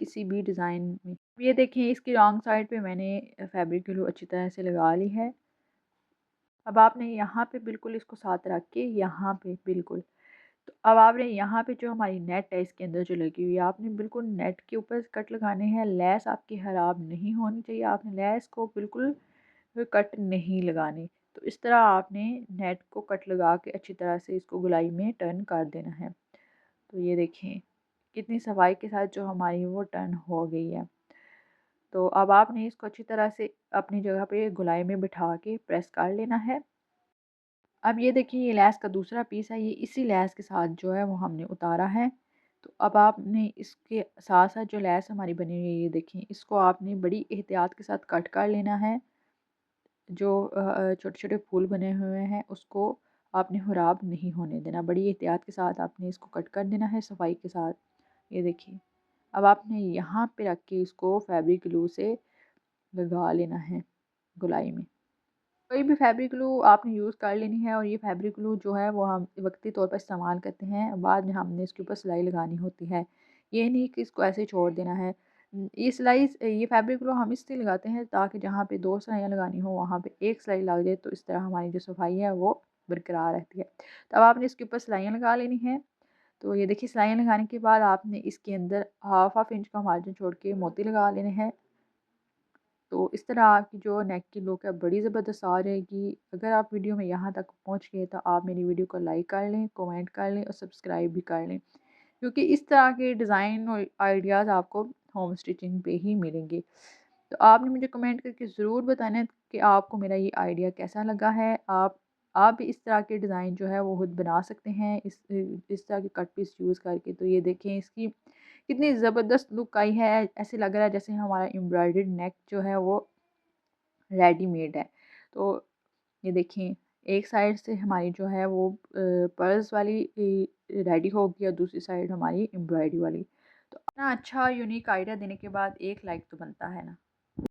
किसी भी डिज़ाइन में। ये देखें इसकी रॉन्ग साइड पे मैंने फैब्रिक ग्लू अच्छी तरह से लगा ली है। अब आपने यहाँ पे बिल्कुल इसको साथ रख के यहाँ पे बिल्कुल, तो अब आपने यहाँ पे जो हमारी नेट है इसके अंदर जो लगी हुई है, आपने बिल्कुल नेट के ऊपर कट लगाने हैं। लेस आपकी खराब नहीं होनी चाहिए, आपने लेस को बिल्कुल कट नहीं लगानी। तो इस तरह आपने नेट को कट लगा के अच्छी तरह से इसको गोलाई में टर्न कर देना है। तो ये देखें कितनी सफाई के साथ जो हमारी वो टर्न हो गई है। तो अब आपने इसको अच्छी तरह से अपनी जगह पे गोलाई में बिठा के प्रेस कर लेना है। अब ये देखिए ये लैस का दूसरा पीस है, ये इसी लैस के साथ जो है वो हमने उतारा है। तो अब आपने इसके साथ साथ जो लैस हमारी बनी हुई है, ये देखें इसको आपने बड़ी एहतियात के साथ कट कर लेना है। जो छोटे छोटे फूल बने हुए हैं उसको आपने ख़राब नहीं होने देना, बड़ी एहतियात के साथ आपने इसको कट कर देना है सफाई के साथ। ये देखिए अब आपने यहाँ पे रख के इसको फैब्रिक ग्लू से लगा लेना है गोलाई में। कोई भी फैब्रिक ग्लू आपने यूज़ कर लेनी है, और ये फैब्रिक ग्लू जो है वो हम वक्ती तौर पर इस्तेमाल करते हैं, बाद में हमने इसके ऊपर सिलाई लगानी होती है। ये नहीं कि इसको ऐसे ही छोड़ देना है। ये फैब्रिक ग्लू हम इसलिए लगाते हैं ताकि जहाँ पे 2 सिलाइयाँ लगानी हो वहाँ पे एक सिलाई लग जाए, तो इस तरह हमारी जो सफाई है वो बरकरार रहती है। तो अब आपने इसके ऊपर सिलाइयाँ लगा लेनी है। तो ये देखिए सिलाइयाँ लगाने के बाद आपने इसके अंदर हाफ इंच का मार्जिन छोड़ के मोती लगा लेने हैं। तो इस तरह आपकी जो नेक की लुक है बड़ी ज़बरदस्त आ जाएगी। अगर आप वीडियो में यहाँ तक पहुँच गए तो आप मेरी वीडियो को लाइक कर लें, कमेंट कर लें और सब्सक्राइब भी कर लें, क्योंकि इस तरह के डिज़ाइन और आइडियाज़ आपको होम स्टिचिंग पे ही मिलेंगे। तो आपने मुझे कमेंट करके ज़रूर बताना है कि आपको मेरा ये आइडिया कैसा लगा है। आप भी इस तरह के डिज़ाइन जो है वो खुद बना सकते हैं इस तरह के कट पीस यूज़ करके। तो ये देखें इसकी कितनी ज़बरदस्त लुक आई है, ऐसे लग रहा है जैसे हमारा एम्ब्रॉयडर्ड नेक जो है वो रेडीमेड है। तो ये देखें एक साइड से हमारी जो है वो पर्ल्स वाली रेडी होगी और दूसरी साइड हमारी एम्ब्रॉयडरी वाली। तो इतना अच्छा यूनिक आइडिया देने के बाद एक लाइक तो बनता है ना।